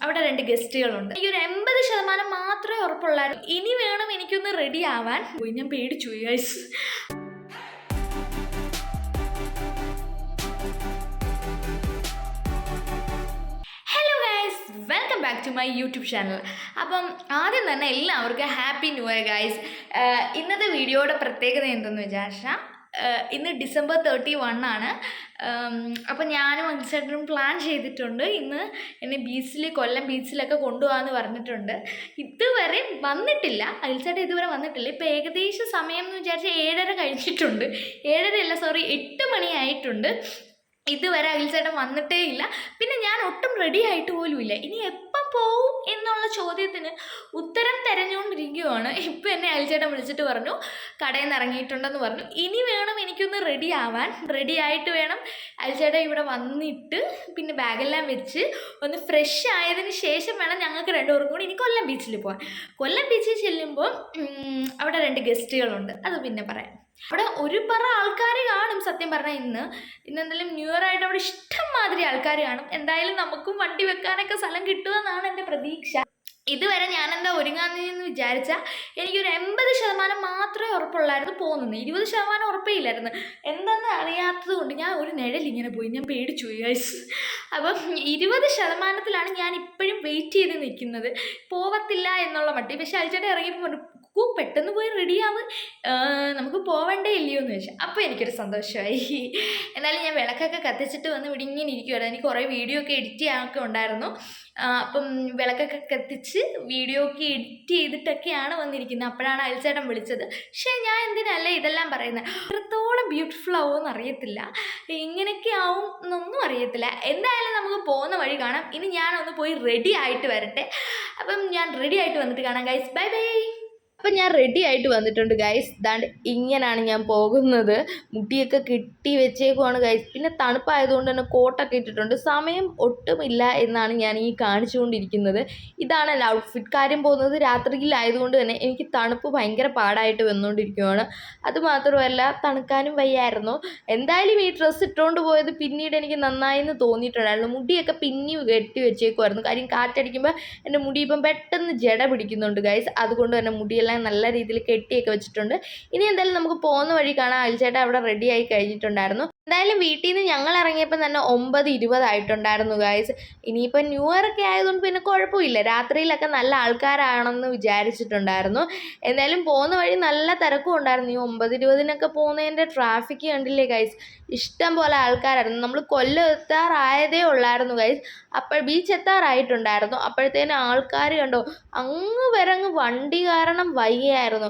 അവിടെ 2 ഗസ്റ്റുകളുണ്ട്. എനിക്കൊരു 80% മാത്രമേ ഉറപ്പുള്ളായിരുന്നു. ഇനി വേണം എനിക്കൊന്ന് റെഡി ആവാൻ. ഞാൻ പേടിച്ചു guys. Welcome back to my YouTube channel. അപ്പം ആദ്യം തന്നെ എല്ലാവർക്കും ഹാപ്പി ന്യൂ ഇയർ ഗൈസ്. ഇന്നത്തെ വീഡിയോയുടെ പ്രത്യേകത എന്തെന്ന് വിചാരിച്ചാൽ ഇന്ന് December 31 ആണ്. അപ്പം ഞാനും അഞ്ചേട്ടനും പ്ലാൻ ചെയ്തിട്ടുണ്ട് ഇന്ന് എന്നെ കൊല്ലം ബീച്ചിലൊക്കെ കൊണ്ടുപോകാമെന്ന് പറഞ്ഞിട്ടുണ്ട്. ഇതുവരെ വന്നിട്ടില്ല, അയൽച്ചേട്ടൻ ഇതുവരെ വന്നിട്ടില്ല. ഇപ്പോൾ ഏകദേശം സമയം എന്ന് വിചാരിച്ചാൽ 7:30 കഴിഞ്ഞിട്ടുണ്ട്. 8 മണിയായിട്ടുണ്ട്. ഇതുവരെ അഖിൽച്ചേട്ടൻ വന്നിട്ടേ ഇല്ല. പിന്നെ ഞാൻ ഒട്ടും റെഡി ആയിട്ട് പോലും ഇല്ല. ഇനി എപ്പം പോവും എന്നുള്ള ചോദ്യത്തിന് ഉത്തരം തിരഞ്ഞുകൊണ്ടിരിക്കുകയാണ്. ഇപ്പം എന്നെ അഖിൽച്ചേട്ടൻ വിളിച്ചിട്ട് പറഞ്ഞു കടയിൽ നിന്ന് ഇറങ്ങിയിട്ടുണ്ടെന്ന് പറഞ്ഞു. ഇനി വേണം എനിക്കൊന്ന് റെഡി ആവാൻ. റെഡി ആയിട്ട് വേണം അഖിൽച്ചേട്ടൻ ഇവിടെ വന്നിട്ട് പിന്നെ ബാഗെല്ലാം വെച്ച് ഒന്ന് ഫ്രഷ് ആയതിന് ശേഷം വേണം ഞങ്ങൾക്ക് രണ്ടുപേർക്കും കൂടി ഇനി കൊല്ലം ബീച്ചിൽ പോകാൻ. കൊല്ലം ബീച്ചിൽ ചെല്ലുമ്പോൾ അവിടെ 2 ഗസ്റ്റുകളുണ്ട്, അത് പിന്നെ പറയാം. അവിടെ ഒരു ആൾക്കാർ കാണും. സത്യം പറഞ്ഞാൽ ഇന്ന് എന്തായാലും ന്യൂ ഇയർ ആയിട്ട് അവിടെ ഇഷ്ടംമാതിരി ആൾക്കാർ കാണും. എന്തായാലും നമുക്കും വണ്ടി വെക്കാനൊക്കെ സ്ഥലം കിട്ടുമെന്നാണ് എൻ്റെ പ്രതീക്ഷ. ഇതുവരെ ഞാൻ എന്താ ഒരുങ്ങാന്ന് വിചാരിച്ചാൽ എനിക്കൊരു 80% മാത്രമേ ഉറപ്പുള്ളായിരുന്നു പോകുന്നത്. 20% ഉറപ്പേ ഇല്ലായിരുന്നു. എന്താണെന്ന് അറിയാത്തത് കൊണ്ട് ഞാൻ ഒരു നിഴലിങ്ങനെ പോയി. ഞാൻ പേടിച്ചു ഗൈസ്. അപ്പം 20%-ത്തിലാണ് ഞാൻ ഇപ്പോഴും വെയിറ്റ് ചെയ്ത് നിൽക്കുന്നത്, പോവത്തില്ല എന്നുള്ള മട്ടി. പക്ഷെ അയച്ചേട്ടൻ ഇറങ്ങിയപ്പോൾ പെട്ടെന്ന് പോയി റെഡിയാവ്, നമുക്ക് പോവണ്ടേ ഇല്ലയോ എന്ന് ചോദിച്ചാൽ അപ്പോൾ എനിക്കൊരു സന്തോഷമായി. എന്നാലും ഞാൻ വിളക്കൊക്കെ കത്തിച്ചിട്ട് വന്ന് ഇവിടെ ഇങ്ങനെ ഇരിക്കുമായിരുന്നു. എനിക്ക് കുറേ വീഡിയോ ഒക്കെ എഡിറ്റ് ചെയ്യാനൊക്കെ ഉണ്ടായിരുന്നു. അപ്പം വിളക്കൊക്കെ കത്തിച്ച് വീഡിയോ ഒക്കെ എഡിറ്റ് ചെയ്തിട്ടൊക്കെയാണ് വന്നിരിക്കുന്നത്. അപ്പോഴാണ് അയൽച്ചേട്ടൻ വിളിച്ചത്. പക്ഷേ ഞാൻ എന്തിനല്ലേ ഇതെല്ലാം പറയുന്നത്, എത്രത്തോളം ബ്യൂട്ടിഫുൾ ആവുമെന്ന് അറിയത്തില്ല, ഇങ്ങനെയൊക്കെ ആവും എന്നൊന്നും അറിയത്തില്ല. എന്തായാലും നമുക്ക് പോകുന്ന വഴി കാണാം. ഇനി ഞാനൊന്ന് പോയി റെഡി ആയിട്ട് വരട്ടെ. അപ്പം ഞാൻ റെഡി ആയിട്ട് വന്നിട്ട് കാണാം ഗൈസ്. Bye bye. അപ്പം ഞാൻ റെഡി ആയിട്ട് വന്നിട്ടുണ്ട് ഗൈസ്. ദാണ്ട് ഇങ്ങനെയാണ് ഞാൻ പോകുന്നത്. മുടിയൊക്കെ കെട്ടി വെച്ചേക്കുവാണ് ഗൈസ്. പിന്നെ തണുപ്പായതുകൊണ്ട് തന്നെ കോട്ടൊക്കെ ഇട്ടിട്ടുണ്ട്. സമയം ഒട്ടുമില്ല എന്നാണ് ഞാൻ ഈ കാണിച്ചുകൊണ്ടിരിക്കുന്നത്. ഇതാണ് എൻ്റെ ഔട്ട്ഫിറ്റ്. കാര്യം പോകുന്നത് രാത്രിയിലായതുകൊണ്ട് തന്നെ എനിക്ക് തണുപ്പ് ഭയങ്കര പാടായിട്ട് വന്നുകൊണ്ടിരിക്കുകയാണ്. അതുമാത്രമല്ല തണുക്കാനും വയ്യായിരുന്നു. എന്തായാലും ഈ ഡ്രസ്സ് ഇട്ടുകൊണ്ട് പോയത് പിന്നീട് എനിക്ക് നന്നായെന്ന് തോന്നിയിട്ടുണ്ടായിരുന്നു. മുടിയൊക്കെ പിന്നി കെട്ടി വെച്ചേക്കുമായിരുന്നു. കാര്യം കാറ്റടിക്കുമ്പോൾ എൻ്റെ മുടി ഇപ്പം പെട്ടെന്ന് ജട പിടിക്കുന്നുണ്ട് ഗൈസ്. അതുകൊണ്ട് തന്നെ മുടിയെല്ലാം നല്ല രീതിയിൽ കെട്ടിയൊക്കെ വെച്ചിട്ടുണ്ട്. ഇനി എന്തായാലും നമുക്ക് പോകുന്ന വഴി കാണാം. അയൽച്ചേട്ടൻ അവിടെ റെഡി ആയി കഴിഞ്ഞിട്ടുണ്ടായിരുന്നു. എന്തായാലും വീട്ടിൽ നിന്ന് ഞങ്ങൾ ഇറങ്ങിയപ്പോൾ തന്നെ 9:20 ആയിട്ടുണ്ടായിരുന്നു ഗൈസ്. ഇനിയിപ്പോൾ ന്യൂ ഇയർ ഒക്കെ ആയതുകൊണ്ട് പിന്നെ കുഴപ്പമില്ല, രാത്രിയിലൊക്കെ നല്ല ആൾക്കാരാണെന്ന് വിചാരിച്ചിട്ടുണ്ടായിരുന്നു. എന്തായാലും പോകുന്ന വഴി നല്ല തിരക്കും ഉണ്ടായിരുന്നു. ഈ 9:20 പോകുന്നതിൻ്റെ ട്രാഫിക്ക് കണ്ടില്ലേ ഗൈസ്, ഇഷ്ടം പോലെ ആൾക്കാരായിരുന്നു. നമ്മൾ കൊല്ലം എത്താറായതേ ഉള്ളായിരുന്നു ഗൈസ്. അപ്പോൾ ബീച്ച് എത്താറായിട്ടുണ്ടായിരുന്നു. അപ്പോഴത്തേനും ആൾക്കാർ കണ്ടോ, അങ്ങ് വരെ വണ്ടി കാരണം വയ്യായിരുന്നു.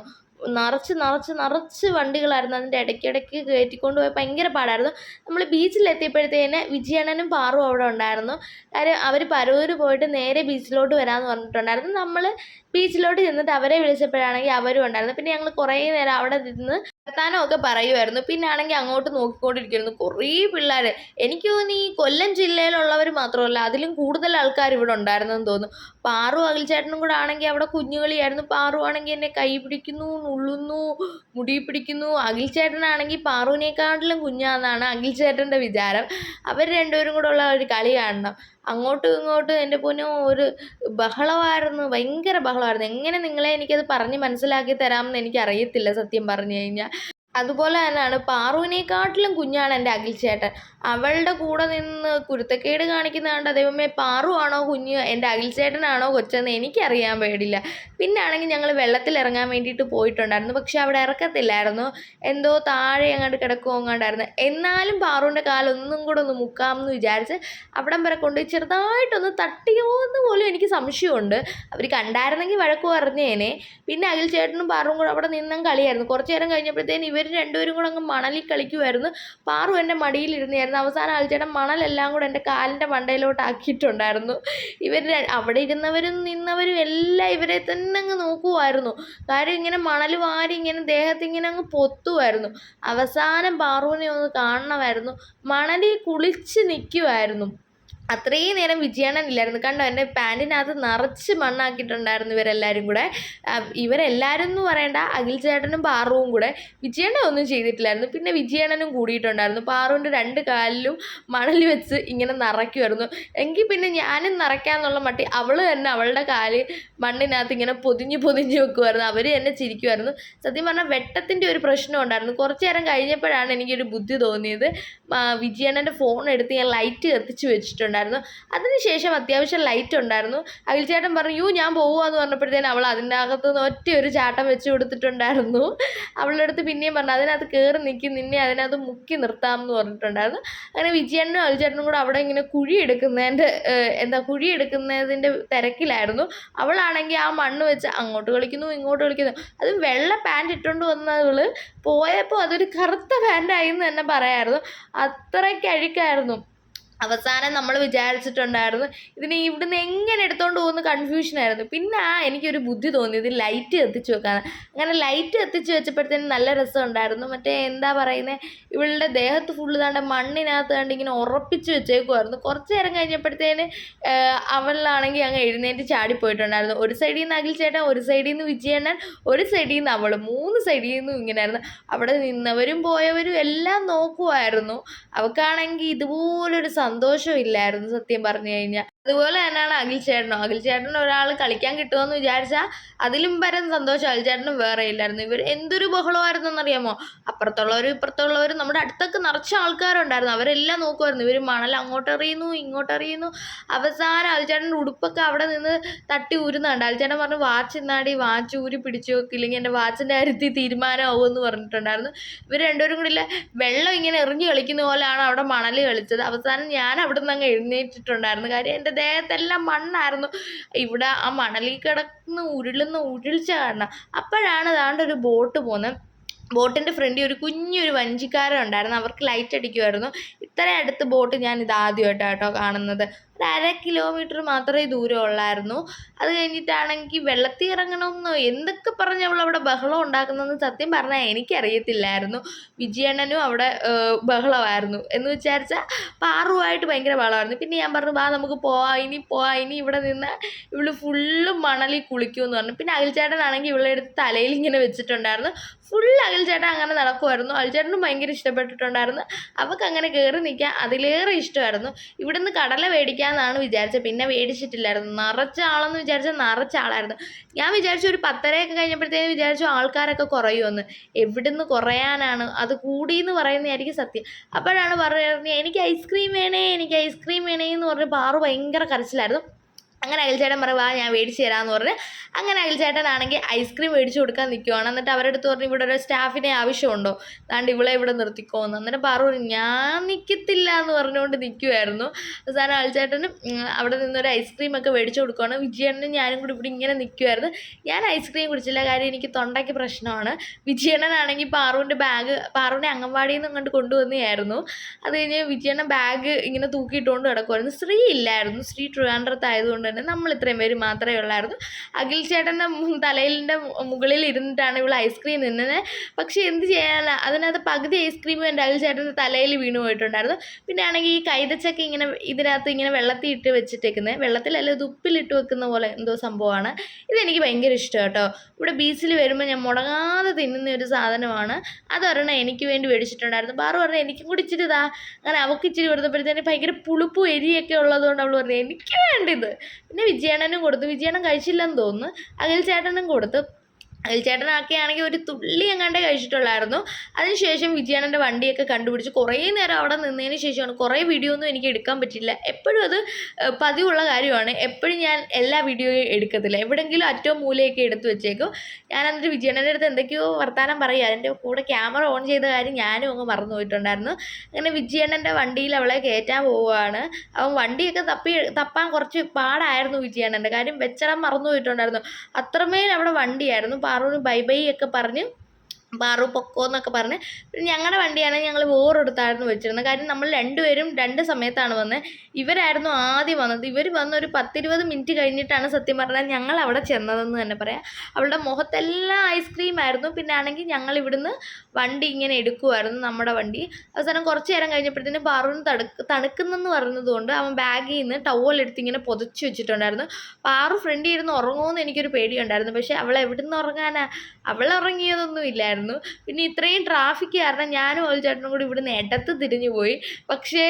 നിറച്ച് വണ്ടികളായിരുന്നു. അതിൻ്റെ ഇടയ്ക്കിടയ്ക്ക് കയറ്റിക്കൊണ്ട് പോയി ഭയങ്കര പാടായിരുന്നു. നമ്മൾ ബീച്ചിലെത്തിയപ്പോഴത്തേന് വിജയണ്ണനും പാറും അവിടെ ഉണ്ടായിരുന്നു. കാര്യം അവർ പരൂർ പോയിട്ട് നേരെ ബീച്ചിലോട്ട് വരാമെന്ന് പറഞ്ഞിട്ടുണ്ടായിരുന്നു. നമ്മൾ ബീച്ചിലോട്ട് ചെന്നിട്ട് അവരെ വിളിച്ചപ്പോഴാണെങ്കിൽ അവരും ഉണ്ടായിരുന്നു. പിന്നെ ഞങ്ങൾ കുറേ നേരം അവിടെ നിന്ന് വർത്താനമൊക്കെ പറയുമായിരുന്നു. പിന്നെ ആണെങ്കിൽ അങ്ങോട്ട് നോക്കിക്കൊണ്ടിരിക്കുന്നു കുറേ പിള്ളേർ. എനിക്ക് തോന്നി ഈ കൊല്ലം ജില്ലയിലുള്ളവർ മാത്രമല്ല, അതിലും കൂടുതൽ ആൾക്കാർ ഇവിടെ ഉണ്ടായിരുന്നെന്ന് തോന്നുന്നു. പാറു അഖിൽച്ചേട്ടനും കൂടെ ആണെങ്കിൽ അവിടെ കുഞ്ഞുകളിയായിരുന്നു. പാറു ആണെങ്കിൽ എന്നെ കൈ പിടിക്കുന്നു, നുള്ളുന്നു, മുടി പിടിക്കുന്നു. അഖിൽച്ചേട്ടനാണെങ്കിൽ പാറുവിനേക്കാട്ടിലും കുഞ്ഞാന്നാണ് അഖിൽച്ചേട്ടൻ്റെ വിചാരം. അവർ രണ്ടുപേരും കൂടെ ഉള്ള ഒരു കളി കാണണം. അങ്ങോട്ടും ഇങ്ങോട്ടും എൻ്റെ പൊന്നോ ഒരു ബഹളമായിരുന്നു, ഭയങ്കര ബഹളമായിരുന്നു. എങ്ങനെ നിങ്ങളെ എനിക്കത് പറഞ്ഞ് മനസ്സിലാക്കി തരാമെന്ന് എനിക്കറിയത്തില്ല സത്യം പറഞ്ഞു കഴിഞ്ഞാൽ. അതുപോലെ തന്നെയാണ് പാറുവിനേക്കാട്ടിലും കുഞ്ഞാണ് എൻ്റെ അഖിൽച്ചേട്ടൻ. അവളുടെ കൂടെ നിന്ന് കുരുത്തക്കേട് കാണിക്കുന്ന കണ്ട ദൈവമേ, പാറു ആണോ കുഞ്ഞ്, എൻ്റെ അഖിൽച്ചേട്ടനാണോ കൊച്ചെന്ന് എനിക്കറിയാൻ പേടില്ല. പിന്നെ ആണെങ്കിൽ ഞങ്ങൾ വെള്ളത്തിലിറങ്ങാൻ വേണ്ടിയിട്ട് പോയിട്ടുണ്ടായിരുന്നു. പക്ഷെ അവിടെ ഇറക്കത്തില്ലായിരുന്നു, എന്തോ താഴെ അങ്ങോട്ട് കിടക്കുമോങ്ങാണ്ടായിരുന്നു. എന്നാലും പാറുവിൻ്റെ കാലൊന്നും കൂടെ ഒന്ന് മുക്കാമെന്ന് വിചാരിച്ച് അവിടം വരെ കൊണ്ട് ചെറുതായിട്ടൊന്ന് തട്ടിയോ എന്ന് പോലും എനിക്ക് സംശയമുണ്ട്. അവർ കണ്ടായിരുന്നെങ്കിൽ വഴക്ക് പറഞ്ഞേനെ. പിന്നെ അഖിൽച്ചേട്ടനും പാറുവും കൂടെ അവിടെ നിന്നും കളിയായിരുന്നു. കുറച്ച് നേരം കഴിഞ്ഞപ്പോഴത്തേന് ഇവർ രണ്ടുപേരും കൂടെ അങ്ങ് മണലിൽ കളിക്കുമായിരുന്നു. പാറു എൻ്റെ മടിയിലിരുന്നായിരുന്നു. അവസാനം അഖിൽച്ചേട്ടൻ മണലെല്ലാം കൂടെ എൻ്റെ കാലിൻ്റെ മണ്ടയിലോട്ട് ആക്കിയിട്ടുണ്ടായിരുന്നു. ഇവർ അവിടെ ഇരുന്നവരും നിന്നവരും എല്ലാം ഇവരെ തന്നെ അങ്ങ് നോക്കുമായിരുന്നു. കാര്യം ഇങ്ങനെ മണൽ വാരി ഇങ്ങനെ ദേഹത്തിങ്ങനെ അങ്ങ് പൊത്തുമായിരുന്നു. അവസാനം പാറുവിനെ ഒന്ന് കാണണമായിരുന്നു. മണലിൽ കുളിച്ച് നിൽക്കുമായിരുന്നു. അത്രയും നേരം വിജയണ്ണൻ ഇല്ലായിരുന്നു. കണ്ടോ, എൻ്റെ പാൻറ്റിനകത്ത് നിറച്ച് മണ്ണാക്കിയിട്ടുണ്ടായിരുന്നു ഇവരെല്ലാവരും കൂടെ. ഇവരെല്ലാവരും എന്ന് പറയണ്ട, അഖിൽ ചേട്ടനും പാറുവും കൂടെ. വിജയണ്ണൻ ഒന്നും ചെയ്തിട്ടില്ലായിരുന്നു. പിന്നെ വിജയണ്ണനും കൂടിയിട്ടുണ്ടായിരുന്നു. പാറുവിൻ്റെ 2 കാലിലും മണൽ വെച്ച് ഇങ്ങനെ നിറയ്ക്കുമായിരുന്നു. എങ്കിൽ പിന്നെ ഞാനും നിറയ്ക്കാന്നുള്ള മട്ടി അവൾ തന്നെ അവളുടെ കാല് മണ്ണിനകത്ത് ഇങ്ങനെ പൊതിഞ്ഞ് വെക്കുമായിരുന്നു. അവർ തന്നെ ചിരിക്കുമായിരുന്നു. സത്യം പറഞ്ഞാൽ വെട്ടത്തിൻ്റെ ഒരു പ്രശ്നം ഉണ്ടായിരുന്നു. കുറച്ച് നേരം കഴിഞ്ഞപ്പോഴാണ് എനിക്കൊരു ബുദ്ധി തോന്നിയത്. വിജയണ്ണൻ്റെ ഫോൺ എടുത്ത് ഞാൻ ലൈറ്റ് കത്തിച്ച് വെച്ചിട്ടുണ്ട്. അതിനുശേഷം അത്യാവശ്യം ലൈറ്റ് ഉണ്ടായിരുന്നു. അഖിൽ ചേട്ടൻ പറഞ്ഞു ഞാൻ പോവുകയെന്ന് പറഞ്ഞപ്പോഴത്തേനും അവൾ അതിൻ്റെ അകത്ത് നിന്ന് ഒറ്റ ഒരു ചാട്ടം വെച്ച് കൊടുത്തിട്ടുണ്ടായിരുന്നു. അവളുടെ അടുത്ത് പിന്നെയും പറഞ്ഞു അതിനകത്ത് കയറി നിൽക്കും, നിന്നെ അതിനകത്ത് മുക്കി നിർത്താം എന്ന് പറഞ്ഞിട്ടുണ്ടായിരുന്നു. അങ്ങനെ വിജയണ്ണനും അഖിൽ ചേട്ടനും കൂടെ അവിടെ ഇങ്ങനെ കുഴി എടുക്കുന്നതിൻ്റെ തിരക്കിലായിരുന്നു. അവളാണെങ്കിൽ ആ മണ്ണ് വെച്ച് അങ്ങോട്ട് കളിക്കുന്നു ഇങ്ങോട്ട് കളിക്കുന്നു. അത് വെള്ള പാൻറ് ഇട്ടുകൊണ്ട് വന്നവൾ പോയപ്പോൾ അതൊരു കറുത്ത പാൻറ്റായി എന്ന് തന്നെ പറയാമായിരുന്നു. അത്രയ്ക്ക് അഴുക്കായിരുന്നു. അവസാനം നമ്മൾ വിചാരിച്ചിട്ടുണ്ടായിരുന്നു ഇതിനെ ഇവിടുന്ന് എങ്ങനെ എടുത്തുകൊണ്ട് പോകുന്ന കൺഫ്യൂഷനായിരുന്നു. പിന്നെ എനിക്കൊരു ബുദ്ധി തോന്നിയത് ലൈറ്റ് കത്തിച്ച് വെക്കാൻ. അങ്ങനെ ലൈറ്റ് കത്തിച്ച് വെച്ചപ്പോഴത്തേനും നല്ല രസമുണ്ടായിരുന്നു. മറ്റേ എന്താ പറയുന്നത്, ഇവളുടെ ദേഹത്ത് ഫുള്ള് താണ്ട് മണ്ണിനകത്ത് കണ്ട് ഇങ്ങനെ ഉറപ്പിച്ച് വെച്ചേക്കുമായിരുന്നു. കുറച്ച് നേരം കഴിഞ്ഞപ്പോഴത്തേന് അവളിലാണെങ്കിൽ അങ്ങ് എഴുന്നേറ്റ് ചാടിപ്പോയിട്ടുണ്ടായിരുന്നു. ഒരു സൈഡിൽ നിന്ന് അഖിൽ ചേട്ടൻ, ഒരു സൈഡിൽ നിന്ന് വിജയണ്ണൻ, ഒരു സൈഡിൽ നിന്ന് അവൾ, 3 സൈഡിൽ നിന്നും ഇങ്ങനെയായിരുന്നു. അവിടെ നിന്നവരും പോയവരും എല്ലാം നോക്കുമായിരുന്നു. അവൾക്കാണെങ്കിൽ ഇതുപോലൊരു സന്തോഷമില്ലായിരുന്നു സത്യം പറഞ്ഞു കഴിഞ്ഞാൽ. അതുപോലെ തന്നെയാണ് അഖിൽ ചേട്ടനും ഒരാൾ കളിക്കാൻ കിട്ടുമെന്ന് വിചാരിച്ചാൽ അതിലും പരം സന്തോഷം അഖിൽ ചേട്ടനും വേറെ ഇല്ലായിരുന്നു. ഇവർ എന്തൊരു ബഹളമായിരുന്നു എന്നറിയാമോ. അപ്പുറത്തുള്ളവരും ഇപ്പുറത്തുള്ളവരും നമ്മുടെ അടുത്തൊക്കെ നിറച്ച ആൾക്കാരുണ്ടായിരുന്നു. അവരെല്ലാം നോക്കുമായിരുന്നു. ഇവർ മണൽ അങ്ങോട്ടെറിയുന്നു ഇങ്ങോട്ടെറിയുന്നു. അവസാനം അഖിൽ ചേട്ടൻ്റെ ഉടുപ്പൊക്കെ അവിടെ നിന്ന് തട്ടി ഊരുന്നുണ്ട്. അഖിൽ ചേട്ടൻ പറഞ്ഞു വാച്ച് ഇന്നാടി, വാച്ച് ഊരി പിടിച്ചു വെക്കില്ലെങ്കിൽ എൻ്റെ വാച്ചിൻ്റെ കാര്യത്തിൽ തീരുമാനമാവുമെന്ന് പറഞ്ഞിട്ടുണ്ടായിരുന്നു. ഇവർ രണ്ടുപേരും കൂടി വെള്ളം ഇങ്ങനെ എറിഞ്ഞു കളിക്കുന്ന പോലെയാണ് അവിടെ മണൽ കളിച്ചത്. അവസാനം ഞാൻ അവിടെ നിന്ന് അങ്ങ് എഴുന്നേറ്റിട്ടുണ്ടായിരുന്നു. കാര്യം എൻ്റെ ദേഹത്തെല്ലാം മണ്ണായിരുന്നു. ഇവിടെ ആ മണലിൽ കിടന്ന് ഉരുളുന്ന ഉരുൾച്ച കാരണം. അപ്പോഴാണ് ദാണ്ട് ഒരു ബോട്ട് പോകുന്നത്. ബോട്ടിൻ്റെ ഫ്രണ്ടിൽ ഒരു കുഞ്ഞൊരു വഞ്ചിക്കാരൻ ഉണ്ടായിരുന്നു. അവർക്ക് ലൈറ്റ് അടിക്കുമായിരുന്നു. ഇത്ര അടുത്ത് ബോട്ട് ഞാൻ ഇതാദ്യമായിട്ടാണ് കാണുന്നത്. ഒരു 1/2 കിലോമീറ്റർ മാത്രമേ ദൂരം ഉള്ളായിരുന്നു. അത് കഴിഞ്ഞിട്ടാണെങ്കിൽ വെള്ളത്തിൽ ഇറങ്ങണമെന്നോ എന്തൊക്കെ പറഞ്ഞ് അവളവിടെ ബഹളം ഉണ്ടാക്കുന്നതെന്ന് സത്യം പറഞ്ഞാൽ എനിക്കറിയത്തില്ലായിരുന്നു. വിജയണ്ണനും അവിടെ ബഹളമായിരുന്നു. എന്ന് വിചാരിച്ചാൽ പാറുമായിട്ട് ഭയങ്കര ബഹളമായിരുന്നു. പിന്നെ ഞാൻ പറഞ്ഞു വാ നമുക്ക് പോവാം, ഇനി ഇവിടെ നിന്ന് ഇവള് ഫുള്ള് മണലിൽ കുളിക്കുമെന്ന് പറഞ്ഞു. പിന്നെ അഖിൽ ചേട്ടനാണെങ്കിൽ ഇവളെ എടുത്ത് തലയിൽ ഇങ്ങനെ വെച്ചിട്ടുണ്ടായിരുന്നു. ഫുൾ അഖിൽ ചേട്ടൻ അങ്ങനെ നടക്കുമായിരുന്നു. അഖിൽ ചേട്ടനും ഭയങ്കര ഇഷ്ടപ്പെട്ടിട്ടുണ്ടായിരുന്നു. അവൾക്ക് അങ്ങനെ കയറി നിൽക്കാൻ അതിലേറെ ഇഷ്ടമായിരുന്നു. ഇവിടുന്ന് കടല മേടിക്കാമെന്നാണ് വിചാരിച്ചത്. പിന്നെ മേടിച്ചിട്ടില്ലായിരുന്നു. നിറച്ച ആളെന്ന് വിചാരിച്ചാൽ നിറച്ച ആളായിരുന്നു. ഞാൻ വിചാരിച്ചു ഒരു 10:30 വിചാരിച്ചു വിചാരിച്ചു ആൾക്കാരൊക്കെ കുറയുമെന്ന്. എവിടുന്ന് കുറയാനാണ്, അത് കൂടിയെന്ന് പറയുന്നതായിരിക്കും സത്യം. അപ്പോഴാണ് പറയുന്നത് എനിക്ക് ഐസ്ക്രീം വേണേ എന്ന് പറഞ്ഞ് പാറു ഭയങ്കര കരച്ചിലായിരുന്നു. അങ്ങനെ അഖിൽ ചേട്ടൻ പറയും വാ ഞാൻ മേടിച്ച് തരാമെന്ന് പറഞ്ഞ് അങ്ങനെ അഖിൽ ചേട്ടനാണെങ്കിൽ ഐസ്ക്രീം മേടിച്ച് കൊടുക്കാൻ നിൽക്കുവാണ്. എന്നിട്ട് അവരുടെ അടുത്ത് പറഞ്ഞു ഇവിടെ ഒരു സ്റ്റാഫിനെ ആവശ്യമുണ്ടോ, അതാണ്ട് ഇവളെ ഇവിടെ നിർത്തിക്കോന്ന്. അന്നേരം പറഞ്ഞു ഞാൻ നിൽക്കത്തില്ല എന്ന് പറഞ്ഞുകൊണ്ട് നിൽക്കുമായിരുന്നു. അവസാനം അഖിൽ ചേട്ടനും അവിടെ നിന്നൊരു ഐസ്ക്രീമൊക്കെ മേടിച്ച് കൊടുക്കുകയാണ്. വിജയണ്ണനും ഞാനും കൂടി ഇവിടെ ഇങ്ങനെ നിൽക്കുമായിരുന്നു. ഞാൻ ഐസ്ക്രീം കുടിച്ചില്ല, കാര്യം എനിക്ക് തൊണ്ടയ്ക്ക് പ്രശ്നമാണ്. വിജയണ്ണനാണെങ്കിൽ പാറുവിനെ അംഗൻവാടിയിൽ നിന്ന് കണ്ട് കൊണ്ടുവന്നതായിരുന്നു. അത് കഴിഞ്ഞ് വിജയണ്ണൻ ബാഗ് ഇങ്ങനെ തൂക്കിയിട്ടുകൊണ്ട് കിടക്കുമായിരുന്നു. ശ്രീ ഇല്ലായിരുന്നു. ശ്രീ ട്രിവാൻഡ്രത്തായതുകൊണ്ട് തന്നെ നമ്മൾ ഇത്രയും പേര് മാത്രമേ ഉള്ളായിരുന്നു. അഖിൽ ചേട്ടൻ്റെ തലയിലിൻ്റെ മുകളിൽ ഇരുന്നിട്ടാണ് ഇവൾ ഐസ്ക്രീം നിന്നത്. പക്ഷേ എന്ത് ചെയ്യാനാണ്, അതിനകത്ത് പകുതി ഐസ്ക്രീം എൻ്റെ അഖിൽ ചേട്ടൻ്റെ തലയിൽ വീണ് പോയിട്ടുണ്ടായിരുന്നു. പിന്നെ ആണെങ്കിൽ ഈ കൈതച്ചക്ക ഇങ്ങനെ ഇതിനകത്ത് ഇങ്ങനെ വെള്ളത്തിൽ ഇട്ട് വെച്ചിട്ടേക്കുന്നത്, വെള്ളത്തിലല്ല ഇത് ഉപ്പിലിട്ട് വെക്കുന്ന പോലെ എന്തോ സംഭവമാണ്. ഇതെനിക്ക് ഭയങ്കര ഇഷ്ടം കേട്ടോ. ഇവിടെ ബീച്ചിൽ വരുമ്പോൾ ഞാൻ മുടങ്ങാതെ തിന്നുന്ന ഒരു സാധനമാണ്. അതൊരെണ്ണം എനിക്ക് വേണ്ടി മേടിച്ചിട്ടുണ്ടായിരുന്നു. പാറു പറഞ്ഞു എനിക്കും കൂടി ഇച്ചിരി ഇതാ. അങ്ങനെ അവൾക്ക് ഇച്ചിരി കൊടുത്തപ്പോഴത്തേന് ഭയങ്കര പുളിപ്പും എരിയൊക്കെ ഉള്ളതുകൊണ്ട് അവൾ പറഞ്ഞു എനിക്ക് വേണ്ടിയത്. പിന്നെ വിജയണ്ണനും കൊടുത്തു. വിജയണ്ണൻ കഴിച്ചില്ലെന്ന് തോന്നുന്നു. അഖിൽ ചേട്ടനും കൊടുത്തു. അഖിൽ ചേട്ടനാക്കിയാണെങ്കിൽ ഒരു തുള്ളി എങ്ങാണ്ടേ കഴിച്ചിട്ടുള്ളായിരുന്നു. അതിനുശേഷം വിജയണ്ണൻ്റെ വണ്ടിയൊക്കെ കണ്ടുപിടിച്ച് കുറേ നേരം അവിടെ നിന്നതിന് ശേഷമാണ്. കുറേ വീഡിയോ ഒന്നും എനിക്ക് എടുക്കാൻ പറ്റില്ല. എപ്പോഴും അത് പതിവുള്ള കാര്യമാണ്. എപ്പോഴും ഞാൻ എല്ലാ വീഡിയോയും എടുക്കത്തില്ല. എവിടെയെങ്കിലും അറ്റവും മൂലയൊക്കെ എടുത്ത് വെച്ചേക്കും. ഞാൻ എന്നിട്ട് വിജയണ്ണൻ്റെ അടുത്ത് എന്തൊക്കെയോ വർത്താനം പറയുക, അതിൻ്റെ കൂടെ ക്യാമറ ഓൺ ചെയ്ത കാര്യം ഞാനും അങ്ങ് മറന്നു പോയിട്ടുണ്ടായിരുന്നു. അങ്ങനെ വിജയണ്ണൻ്റെ വണ്ടിയിൽ അവളെ കയറ്റാൻ പോവുകയാണ്. അവൻ വണ്ടിയൊക്കെ തപ്പാൻ കുറച്ച് പാടായിരുന്നു വിജയണ്ണൻ്റെ. കാര്യം വെച്ചിടാൻ മറന്നു പോയിട്ടുണ്ടായിരുന്നു. അത്രമേൽ അവിടെ വണ്ടിയായിരുന്നു. പാറുവിന് ബൈ ബൈ ഒക്കെ പറഞ്ഞ് പാറു പൊക്കോ എന്നൊക്കെ പറഞ്ഞ്. പിന്നെ ഞങ്ങളുടെ വണ്ടിയാണെങ്കിൽ ഞങ്ങൾ വേറെടുത്തായിരുന്നു വെച്ചിരുന്നത്. കാര്യം നമ്മൾ രണ്ടുപേരും 2 സമയത്താണ് വന്നത്. ഇവരായിരുന്നു ആദ്യം വന്നത്. ഇവർ വന്ന് ഒരു 10-20 മിനിറ്റ് കഴിഞ്ഞിട്ടാണ് സത്യം പറഞ്ഞാൽ ഞങ്ങൾ അവിടെ ചെന്നതെന്ന് തന്നെ പറയാം. അവളുടെ മുഖത്തെല്ലാം ഐസ്ക്രീം ആയിരുന്നു. പിന്നെ ആണെങ്കിൽ ഞങ്ങൾ ഇവിടുന്ന് വണ്ടി ഇങ്ങനെ എടുക്കുമായിരുന്നു, നമ്മുടെ വണ്ടി. അവസാനം കുറച്ച് നേരം കഴിഞ്ഞപ്പോഴത്തേനും പാറുവിന് തണുക്കുന്നെന്ന് പറഞ്ഞതുകൊണ്ട് അവൻ ബാഗിൽ നിന്ന് ടവലെടുത്ത് ഇങ്ങനെ പൊതിച്ച് വെച്ചിട്ടുണ്ടായിരുന്നു. പാറു ഫ്രണ്ടിൽ ഇരുന്ന് ഉറങ്ങുമെന്ന് എനിക്കൊരു പേടിയുണ്ടായിരുന്നു. പക്ഷേ അവൾ എവിടുന്ന് ഉറങ്ങാനാ, അവൾ ഉറങ്ങിയതൊന്നും ഇല്ലായിരുന്നു. പിന്നെ ഇത്രയും ട്രാഫിക് കാരണം ഞാനും ഒരു ചേട്ടനും കൂടി ഇവിടുന്ന് ഇടത്ത് തിരിഞ്ഞു പോയി. പക്ഷേ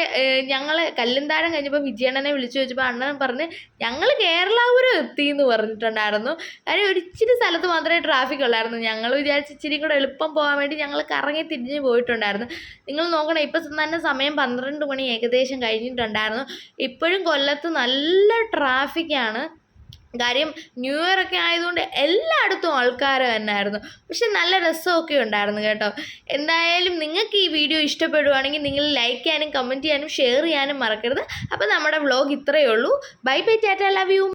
ഞങ്ങൾ കല്ലുന്താഴം കഴിഞ്ഞപ്പോൾ വിജയണ്ണനെ വിളിച്ചു വെച്ചപ്പോൾ അണ്ണൻ പറഞ്ഞ് ഞങ്ങൾ കേരളാപുരം എത്തി എന്ന് പറഞ്ഞിട്ടുണ്ടായിരുന്നു. കാര്യം ഒരിച്ചിരി സ്ഥലത്ത് മാത്രമേ ട്രാഫിക് ഉള്ളായിരുന്നു. ഞങ്ങൾ വിചാരിച്ച് ഇച്ചിരി കൂടെ എളുപ്പം പോകാൻ വേണ്ടി ഞങ്ങൾ കറങ്ങി തിരിഞ്ഞ് പോയിട്ടുണ്ടായിരുന്നു. നിങ്ങൾ നോക്കണം, ഇപ്പം തന്നെ സമയം 12 മണി ഏകദേശം കഴിഞ്ഞിട്ടുണ്ടായിരുന്നു. ഇപ്പോഴും കൊല്ലത്ത് നല്ല ട്രാഫിക്കാണ്. കാര്യം ന്യൂ ഇയർ ഒക്കെ ആയതുകൊണ്ട് എല്ലായിടത്തും ആൾക്കാർ തന്നെയായിരുന്നു. പക്ഷെ നല്ല രസമൊക്കെ ഉണ്ടായിരുന്നു കേട്ടോ. എന്തായാലും നിങ്ങൾക്ക് ഈ വീഡിയോ ഇഷ്ടപ്പെടുവാണെങ്കിൽ നിങ്ങൾ ലൈക്ക് ചെയ്യാനും കമൻറ്റ് ചെയ്യാനും ഷെയർ ചെയ്യാനും മറക്കരുത്. അപ്പോൾ നമ്മുടെ വ്ളോഗ് ഇത്രയേ ഉള്ളൂ. Bye bye, Tata, love you.